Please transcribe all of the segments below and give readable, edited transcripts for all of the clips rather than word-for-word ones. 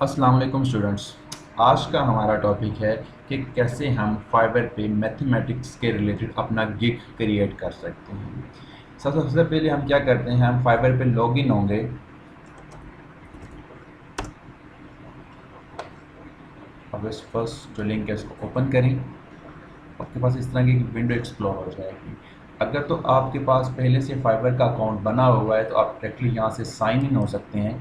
अस्सलाम वालेकुम स्टूडेंट्स। आज का हमारा टॉपिक है कि कैसे हम फाइवर पे मैथमेटिक्स के रिलेटेड अपना गिग क्रिएट कर सकते हैं। सबसे पहले हम क्या करते हैं, हम फाइवर पे लॉगिन होंगे। अब इस फर्स्ट जो लिंक है इसको ओपन करें। आपके पास इस तरह की विंडो एक्सप्लोर हो जाएगी। अगर तो आपके पास पहले से फाइवर का अकाउंट बना हुआ है तो आप डायरेक्टली यहाँ से साइन इन हो सकते हैं,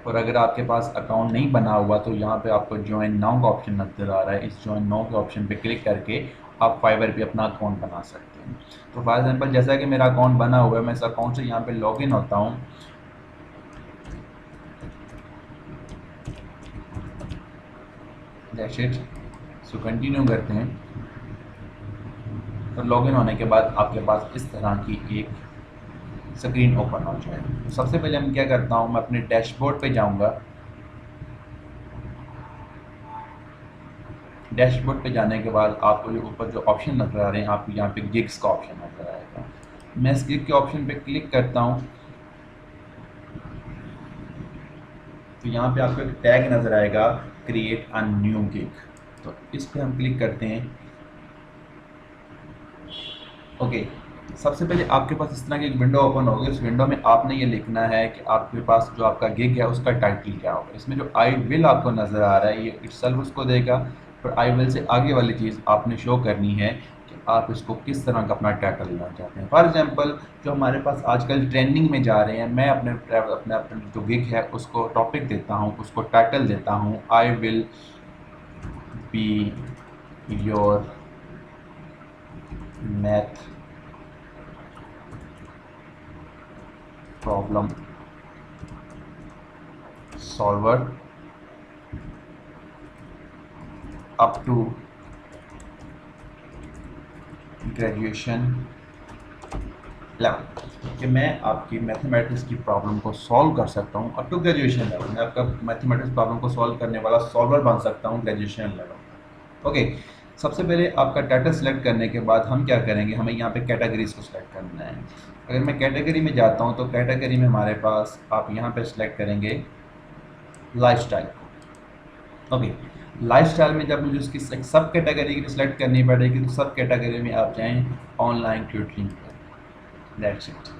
और अगर आपके पास अकाउंट नहीं बना हुआ तो यहाँ पे आपको ज्वाइन नाउ का ऑप्शन नज़र आ रहा है। इस ज्वाइन नाउ के ऑप्शन पे क्लिक करके आप फाइवर पे अपना अकाउंट बना सकते हैं। तो फॉर एग्जांपल जैसा कि मेरा अकाउंट बना हुआ है, मैं इस अकाउंट से यहाँ पे लॉगिन होता हूँ। That's it. सो कंटिन्यू करते हैं। तो लॉगिन होने के बाद आपके पास इस तरह की एक स्क्रीन ओपन हो जाएगी। तो सबसे पहले हम क्या करता हूँ, मैं अपने डैशबोर्ड पे जाऊँगा। डैशबोर्ड पे जाने के बाद आपको जो ऊपर जो ऑप्शन नज़र आ रहे हैं, आपको यहाँ पे गिग्स का ऑप्शन नज़र आएगा। मैं इस गिग के ऑप्शन पे क्लिक करता हूँ तो यहाँ पे आपको एक टैग नज़र आएगा, क्रिएट अ न्यू गिग। तो इस पे हम क्लिक करते हैं। ओके, सबसे पहले आपके पास इस तरह की एक विंडो ओपन होगी। उस विंडो में आपने ये लिखना है कि आपके पास जो आपका गिग है उसका टाइटल क्या होगा। इसमें जो आई विल आपको नज़र आ रहा है ये इटसेल्फ उसको देगा, और आई विल से आगे वाली चीज़ आपने शो करनी है कि आप इसको किस तरह का अपना टाइटल लेना चाहते हैं। फॉर एग्जांपल जो हमारे पास आजकल ट्रेंडिंग में जा रहे हैं, मैं अपने अपने अपने जो गिग है उसको टॉपिक देता हूँ, उसको टाइटल देता हूँ, I will be your math problem solver up to graduation level. कि मैं आपकी मैथमेटिक्स की प्रॉब्लम को सॉल्व कर सकता हूँ अप टू ग्रेजुएशन लेवल। मैं आपका मैथमेटिक्स प्रॉब्लम को सॉल्व करने वाला सॉल्वर बन सकता हूँ ग्रेजुएशन लेवल। ओके, सबसे पहले आपका टाइटल सेलेक्ट करने के बाद हम क्या करेंगे, हमें यहाँ पे कैटेगरीज को सिलेक्ट करना है। अगर मैं कैटेगरी में जाता हूँ तो कैटेगरी में हमारे पास आप यहाँ पे सिलेक्ट करेंगे लाइफस्टाइल। ओके, लाइफस्टाइल में जब मुझे उसकी एक सब कैटेगरी की सिलेक्ट करनी पड़ेगी तो सब कैटेगरी में आप जाएँ ऑनलाइन ट्यूटरिंग पर। That's it.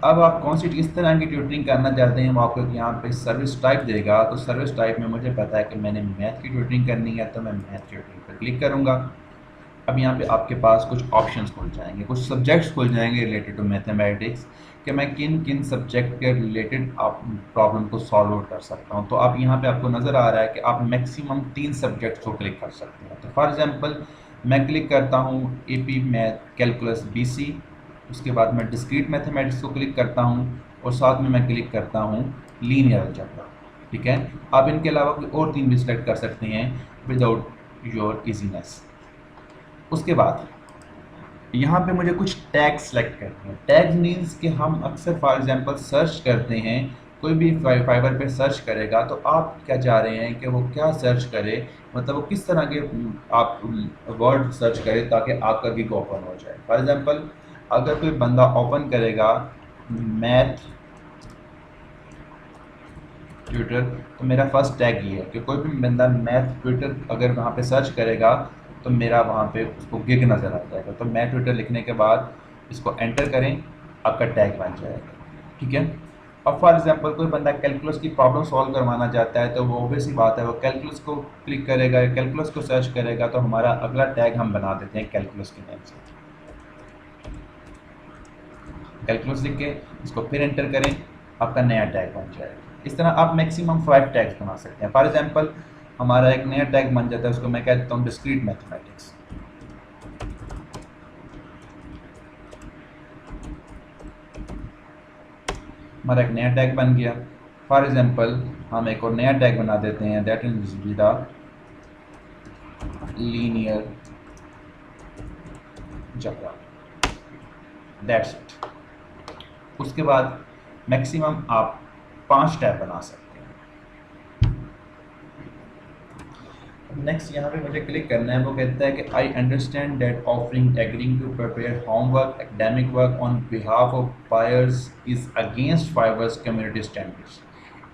अब आप कौन सी किस तरह की ट्यूटरिंग करना चाहते हैं वो आपको यहाँ पे सर्विस टाइप देगा। तो सर्विस टाइप में मुझे पता है कि मैंने मैथ की ट्यूटरिंग करनी है तो मैं मैथ ट्यूटरिंग पर क्लिक करूँगा। अब यहाँ पे आपके पास कुछ ऑप्शंस खुल जाएंगे, कुछ सब्जेक्ट्स खुल जाएंगे रिलेटेड टू मैथमेटिक्स, कि मैं किन किन सब्जेक्ट के रिलेटेड आप प्रॉब्लम को सॉल्व आउट कर सकता हूँ। तो आप यहाँ पे आपको नज़र आ रहा है कि आप मैक्सिमम 3 सब्जेक्ट्स को क्लिक कर सकते हैं। तो फॉर एग्जांपल मैं क्लिक करता हूँ एपी मैथ कैलकुलस बीसी, उसके बाद मैं डिस्क्रीट मैथमेटिक्स को क्लिक करता हूँ, और साथ में मैं क्लिक करता हूँ लीनियर अलजेब्रा। ठीक है, आप इनके अलावा कोई और 3 भी सिलेक्ट कर सकते हैं विदाउट योर इजीनेस। उसके बाद यहाँ पे मुझे कुछ टैग सेलेक्ट करते हैं। टैग मीन्स कि हम अक्सर फॉर एग्जांपल सर्च करते हैं, कोई भी फाइवर पे सर्च करेगा तो आप क्या चाह रहे हैं कि वो क्या सर्च करे, मतलब वो किस तरह के आप वर्ड सर्च करें ताकि आपका गिग ओपन हो जाए। फॉर एग्जांपल अगर कोई बंदा ओपन करेगा मैथ ट्विटर, तो मेरा फर्स्ट टैग ये है कि कोई भी बंदा मैथ ट्विटर अगर वहाँ पे सर्च करेगा तो मेरा वहाँ पे उसको गिग नज़र आ जाएगा। तो मैथ ट्विटर लिखने के बाद इसको एंटर करें, आपका टैग बन जाएगा। ठीक है। अब फॉर एग्जांपल कोई बंदा कैलकुलस की प्रॉब्लम सॉल्व करवाना चाहता है तो वो ऑब्वियस ही बात है वो कैलकुलस को क्लिक करेगा, कैलकुलस को सर्च करेगा, तो हमारा अगला टैग हम बना देते हैं कैलकुलस के नाम से। कैलकुलस लिख के इसको फिर एंटर करें, आपका नया टैग बन जाएगा। इस तरह आप मैक्सिमम 5 टैग्स बना सकते हैं। फॉर एग्जांपल हमारा एक नया टैग बन जाता है, उसको मैं कहता हूँ डिस्क्रीट मैथमेटिक्स। हमारा एक नया टैग बन गया। फॉर एग्जांपल हम एक और नया टैग बना देते हैं, that is the linear algebra. That's it. उसके बाद मैक्सिमम आप 5 टैब बना सकते हैं। नेक्स्ट यहाँ पे मुझे क्लिक करना है, वो कहता है कि I understand that offering agreeing to prepare homework academic work on behalf of buyers is against Fiverr's community standards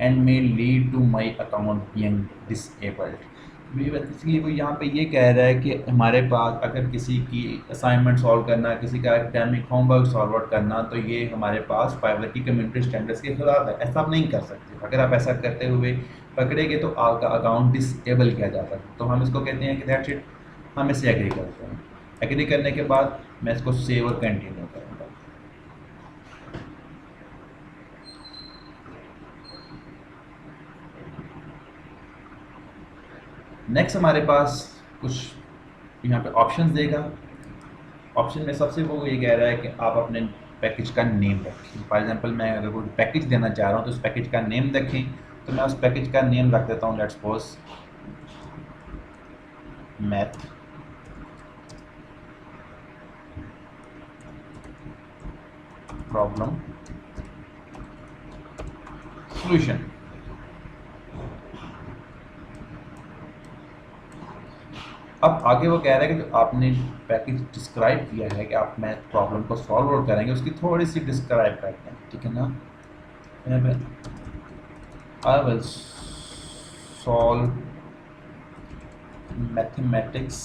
and may lead to my account being disabled. Basically वो यहाँ पे ये कह रहा है कि हमारे पास अगर किसी की असाइनमेंट सॉल्व करना, किसी का एकेडमिक होमवर्क सॉल्व आउट करना, तो ये हमारे पास फाइवर की कम्युनिटी स्टैंडर्ड्स के खिलाफ है, ऐसा आप नहीं कर सकते। अगर आप ऐसा करते हुए पकड़ेंगे तो आपका अकाउंट डिसेबल किया जा सकता है। तो हम इसको कहते हैं कि दैट्स इट, हम इससे एग्री करते हैं। एग्री करने के बाद मैं इसको सेव और कंटिन्यू करूँगा। नेक्स्ट हमारे पास कुछ यहाँ पे ऑप्शंस देगा। ऑप्शन में सबसे वो ये कह रहा है कि आप अपने पैकेज का नेम रखें। फॉर एग्जांपल मैं अगर कोई पैकेज देना चाह रहा हूँ तो उस पैकेज का नेम रखें, तो मैं उस पैकेज का नेम रख देता हूँ, let's suppose math problem solution. अब आगे वो कह रहा है कि जो आपने पैकेज डिस्क्राइब किया है कि आप मैथ प्रॉब्लम को सॉल्व आउट करेंगे, उसकी थोड़ी सी डिस्क्राइब करते हैं, ठीक है ना। यहाँ पे आई will solve mathematics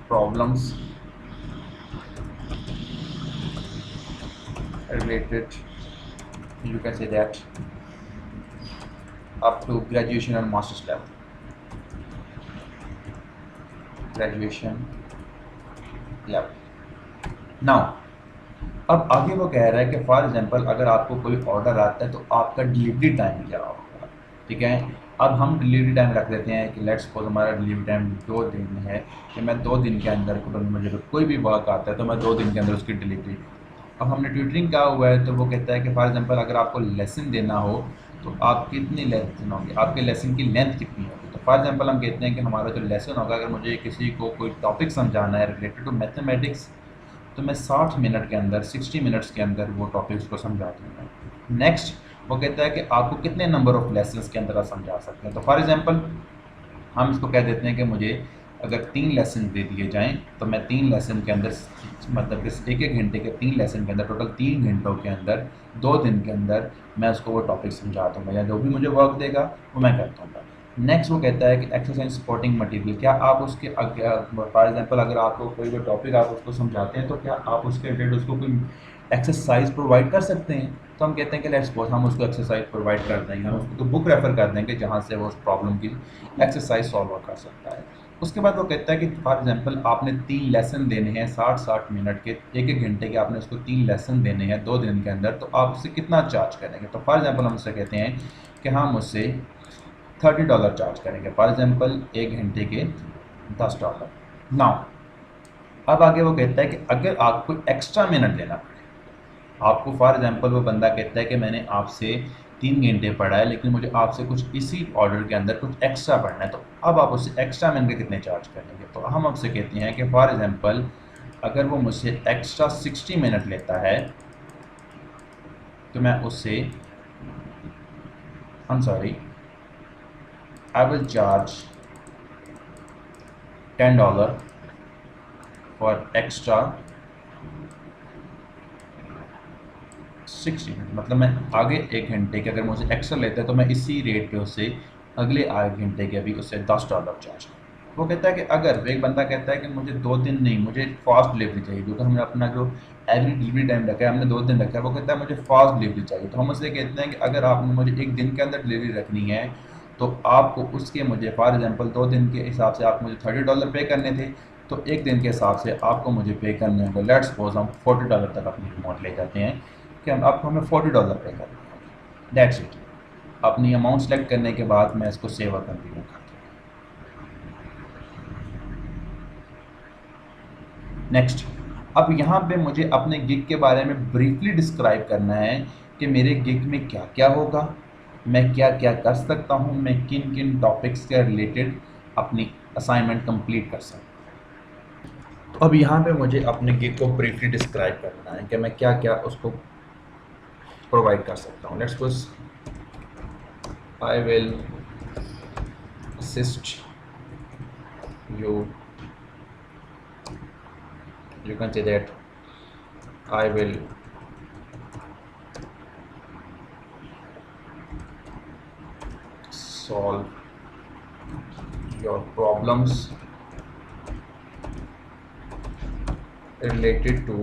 problems related, you can say that, up to graduation and master's level, graduation level। now अब आगे वो कह रहा है कि फॉर एग्जांपल अगर आपको कोई ऑर्डर आता है तो आपका डिलीवरी टाइम क्या होगा, ठीक है। अब हम डिलीवरी टाइम रख देते हैं कि लेट्स सपोज हमारा डिलीवरी टाइम 2 दिन है, कि मैं 2 दिन के अंदर मुझे कोई भी वर्क आता है तो मैं 2 दिन के अंदर उसकी डिलीवरी। अब हमने ट्यूटरिंग का हुआ है तो वो कहता है कि फॉर एग्जांपल अगर आपको लेसन देना हो तो आप कितनी लेसन होगी, आपके लेसन की लेंथ कितनी होगी। तो फॉर एग्जांपल हम कहते हैं कि हमारा जो लेसन होगा, अगर मुझे किसी को कोई टॉपिक समझाना है रिलेटेड टू मैथमेटिक्स, तो मैं 60 मिनट के अंदर 60 मिनट्स के अंदर वो टॉपिक उसको समझा दूँगा। नेक्स्ट वो कहता है कि आपको कितने नंबर ऑफ लेसन्स के अंदर आप समझा सकते हैं। तो फॉर एग्जांपल हम इसको कह देते हैं कि मुझे अगर 3 लेसन दे दिए जाएँ तो मैं 3 लेसन के अंदर मतलब इस 1-1 घंटे के 3 लेसन के अंदर टोटल 3 घंटों के अंदर 2 दिन के अंदर मैं उसको वो टॉपिक समझा दूँगा, या जो भी मुझे वर्क देगा वो मैं कर दूँगा। नेक्स्ट वो कहता है कि एक्सरसाइज सपोर्टिंग मटेरियल, क्या आप उसके फॉर एग्जांपल अगर आपको कोई भी टॉपिक आप उसको समझाते हैं तो क्या आप उसके रिलेटेड उसको कोई एक्सरसाइज प्रोवाइड कर सकते हैं। तो हम कहते हैं कि लेट्स सपोज हम उसको एक्सरसाइज प्रोवाइड कर देंगे, हम उसको बुक रेफ़र कर देंगे जहाँ से वो उस प्रॉब्लम की एक्सरसाइज सॉल्व कर सकता है। उसके बाद वो कहता है कि फॉर एग्जांपल आपने 3 लेसन देने हैं 60-60 मिनट के, 1-1 घंटे के आपने उसको 3 लेसन देने हैं 2 दिन के अंदर, तो आप उससे कितना चार्ज करेंगे। तो फॉर एग्जांपल हम उससे कहते हैं कि हम उससे $30 चार्ज करेंगे, फॉर एग्जांपल 1 घंटे के $10। नाउ अब आगे वो कहता है कि अगर आपको एक्स्ट्रा मिनट देना पड़े, आपको फॉर एग्जांपल वो बंदा कहता है कि मैंने आपसे 3 घंटे पढ़ा है लेकिन मुझे आपसे कुछ इसी ऑर्डर के अंदर कुछ एक्स्ट्रा पढ़ना है, तो अब आप उससे एक्स्ट्रा मिनट के कितने चार्ज करेंगे। तो हम आपसे कहते हैं कि फॉर एग्जांपल अगर वो मुझसे एक्स्ट्रा 60 मिनट लेता है तो मैं उससे I will charge $10 for extra 60 minute. मतलब मैं आगे 1 घंटे के अगर मुझे एक्स्ट्रा लेता है तो मैं इसी रेट पे उससे अगले आधे घंटे के भी उससे $10 चार्ज। वो कहता है कि अगर एक बंदा कहता है कि मुझे 2 दिन नहीं, मुझे फास्ट डिलीवरी चाहिए, क्योंकि हमने अपना जो एवरी डिलीवरी टाइम रखा है हमने 2 दिन रखा है, वो कहता है मुझे फास्ट डिलीवरी चाहिए। तो हम उससे कहते हैं कि अगर आपने मुझे 1 दिन के अंदर डिलीवरी रखनी है तो आपको उसके मुझे फॉर एग्जांपल 2 दिन के हिसाब से आप मुझे $30 पे करने थे, तो 1 दिन के हिसाब से आपको मुझे पे करने होंगे, लेट्स सपोज हम $40 तक अपनी अमाउंट ले जाते हैं कि हम आपको हमें $40 पे करना है। That's it. अपनी अमाउंट सेलेक्ट करने के बाद मैं इसको सेव और कंटिन्यू करता हूँ। नेक्स्ट अब यहाँ पे मुझे अपने गिग के बारे में ब्रीफली डिस्क्राइब करना है कि मेरे गिग में क्या क्या होगा, मैं क्या क्या कर सकता हूँ, मैं किन किन टॉपिक्स के रिलेटेड अपनी असाइनमेंट कंप्लीट कर सकता हूँ। तो अब यहाँ पे मुझे अपने गिग को ब्रीफली डिस्क्राइब करना है कि मैं क्या क्या उसको प्रोवाइड कर सकता हूँ। Let's suppose I will assist you you can say that I will solve your problems related to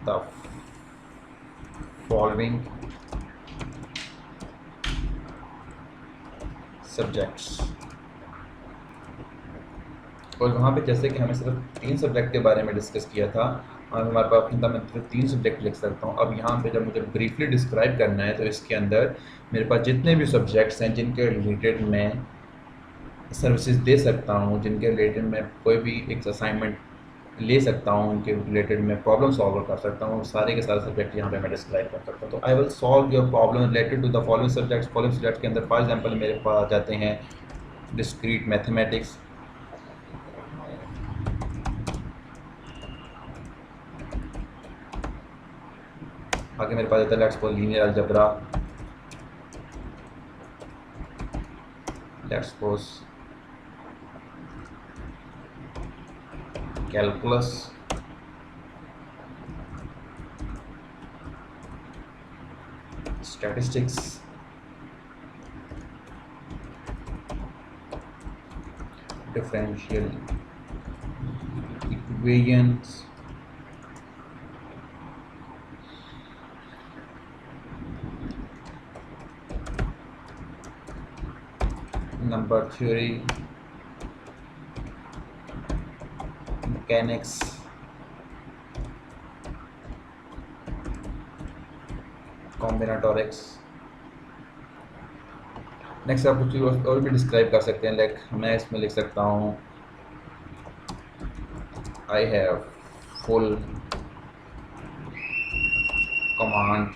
the following subjects. और वहाँ पे जैसे कि हमें सिर्फ 3 सब्जेक्ट के बारे में डिस्कस किया था और हमारे पास मैं सिर्फ 3 सब्जेक्ट लिख सकता हूँ। अब यहाँ पे जब मुझे ब्रीफली डिस्क्राइब करना है तो इसके अंदर मेरे पास जितने भी सब्जेक्ट्स हैं जिनके रिलेटेड मैं सर्विसेज दे सकता हूँ, जिनके रिलेटेड मैं कोई भी एक असाइनमेंट ले सकता हूँ, उनके रिलेटेड मैं प्रॉब्लम सॉल्व कर सकता हूँ, सारे के सारे सब्जेक्ट यहाँ पे मैं डिस्क्राइब कर सकता हूँ। तो I will solve your problem related to the following subjects. Following subject के अंदर फॉर एग्जांपल मेरे पास आ जाते हैं डिस्क्रीट मैथमेटिक्स, आगे मेरे पास आता है let's suppose linear algebra, let's suppose calculus, statistics, differential equations, number theory, mechanics, combinatorics. Next आप कुछ और भी डिस्क्राइब कर सकते हैं, लाइक मैं इसमें लिख सकता हूँ I have full command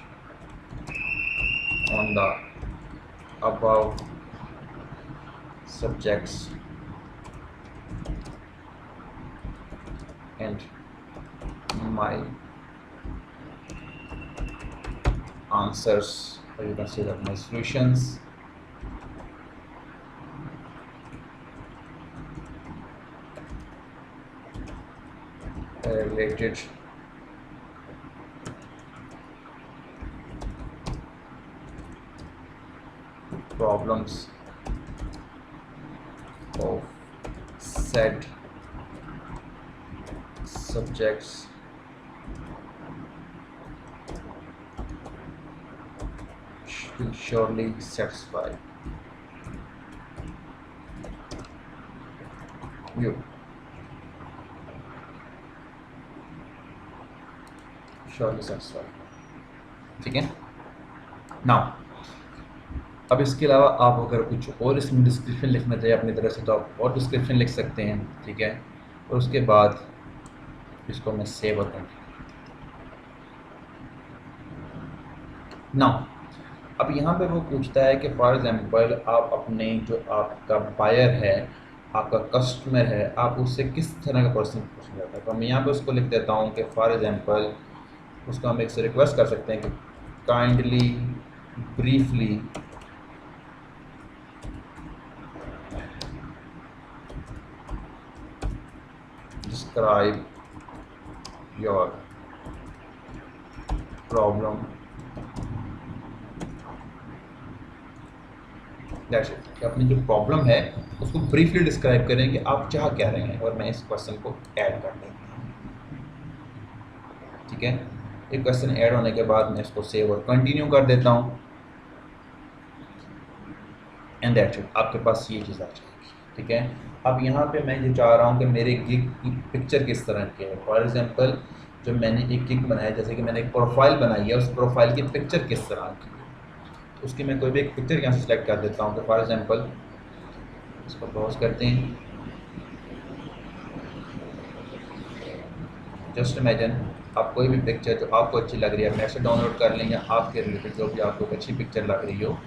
on the above subjects and my answers, or you can say that my solutions related problems of said subjects will surely satisfy you, surely satisfy। ठीक है। नाउ अब इसके अलावा आप अगर कुछ और इसमें डिस्क्रिप्शन लिखना चाहिए अपनी तरफ से तो आप और डिस्क्रिप्शन लिख सकते हैं, ठीक है। और उसके बाद इसको मैं सेव और कंटिन्यू। नाउ अब यहाँ पे वो पूछता है कि फॉर एग्जांपल आप अपने जो आपका बायर है, आपका कस्टमर है, आप उससे किस तरह का पर्सन पूछना चाहते हैं। तो मैं यहाँ पे उसको लिख देता हूँ कि फॉर एग्जांपल उसको हम एक से रिक्वेस्ट कर सकते हैं कि kindly briefly describe your problem, that's it। कि अपनी जो प्रॉब्लम है उसको ब्रीफली डिस्क्राइब करें कि आप चाह क्या रहे हैं और मैं इस क्वेश्चन को ऐड कर देंगे, ठीक है। एक क्वेश्चन ऐड होने के बाद मैं इसको सेव और कंटिन्यू कर देता हूँ एंड दैट्स इट। आपके पास ये चीज़ आ जाएगी, ठीक है। अब यहाँ पे मैं ये चाह रहा हूँ कि मेरे गिग की पिक्चर किस तरह की है। फॉर एग्जांपल जो मैंने एक गिग बनाया, जैसे कि मैंने एक प्रोफाइल बनाई है, उस प्रोफाइल की पिक्चर किस तरह की है, तो उसकी मैं कोई भी एक पिक्चर यहाँ से सिलेक्ट कर देता हूँ। तो फॉर एग्जांपल इसको पॉज करते हैं। जस्ट इमेजिन आप कोई भी पिक्चर जो आपको अच्छी लग रही है नेट से डाउनलोड कर लें, या आपके रिलेटेड जो भी आपको अच्छी पिक्चर लग रही हो,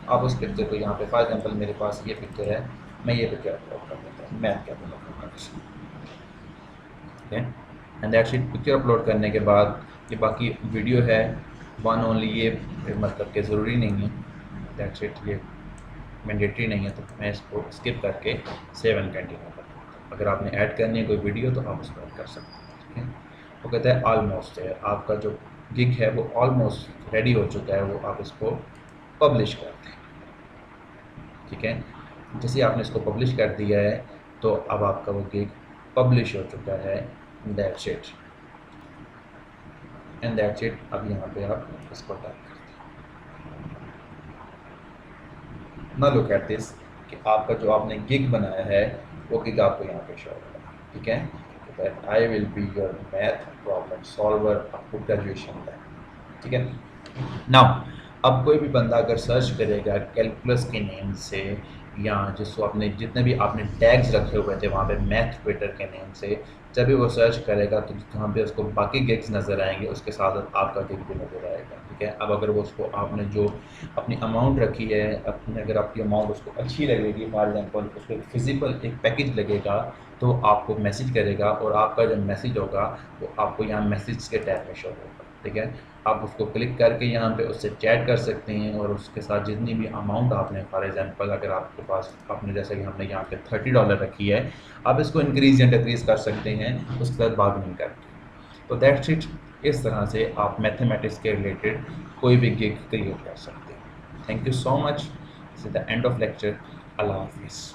आप उस पिक्चर को यहाँ पे फॉर एग्जांपल मेरे पास ये पिक्चर है, मैं ये पिक्चर अपलोड कर देता हूँ, मैथ के अपलोड करता हूँ, ठीक है। And that's it. Picture upload करने के बाद ये बाकी वीडियो है वन ओनली, ये मतलब कि ज़रूरी नहीं है, दैट्स इट, ये मैंडेटरी नहीं है, तो मैं इसको स्किप करके सेव एंड कंटिन्यू करता हूँ। अगर आपने ऐड करनी है कोई वीडियो तो आप उसको ऐड कर सकते हैं, ठीक है। वो कहता है ऑलमोस्ट है, आपका जो गिग है वो ऑलमोस्ट रेडी हो चुका है, वो आप इसको पब्लिश कर दें, ठीक है। जैसे आपने इसको पब्लिश कर दिया है तो अब आपका वो गिग पब्लिश हो चुका है। That's it and that's it. अब यहाँ पे आप इसको टाइप करते हैं। ना लुक एट दिस कि आपका जो आपने गिग बनाया है वो गिग आपको यहाँ पे शो होगा, ठीक है। That I will be your math problem solver up to graduation तक, ठीक है। नाउ अब कोई भी बंदा अगर सर्च करेगा कैलकुलस के नेम से या जिसको आपने जितने भी आपने टैग्स रखे हुए थे वहाँ पे मैथ ट्विटर के नेम से, जब भी वो सर्च करेगा तो जहाँ पे उसको बाकी गिग्स नज़र आएंगे उसके साथ साथ आपका गिग भी नज़र आएगा, ठीक है। अब अगर वो उसको आपने जो अपनी अमाउंट रखी है, अपने अगर आपकी अमाउंट उसको अच्छी लगेगी, फॉर एग्जांपल उसको एक फिजिकल एक पैकेज लगेगा तो आपको मैसेज करेगा और आपका जो मैसेज होगा वो आपको यहाँ मैसेज के टैब में शो होगा, ठीक है। आप उसको क्लिक करके यहाँ पे उससे चैट कर सकते हैं और उसके साथ जितनी भी अमाउंट आपने, फॉर एग्जांपल अगर आपके पास आपने जैसे कि हमने यहाँ पे $30 रखी है, आप इसको इंक्रीज या डिक्रीज कर सकते हैं उसके साथ बार्गेनिंग करके। तो दैट्स इट। इस तरह से आप मैथमेटिक्स के रिलेटेड कोई भी गिग क्रिएट कर सकते हैं। Thank you so much. This is the end of lecture. अल्लाह हाफिज़।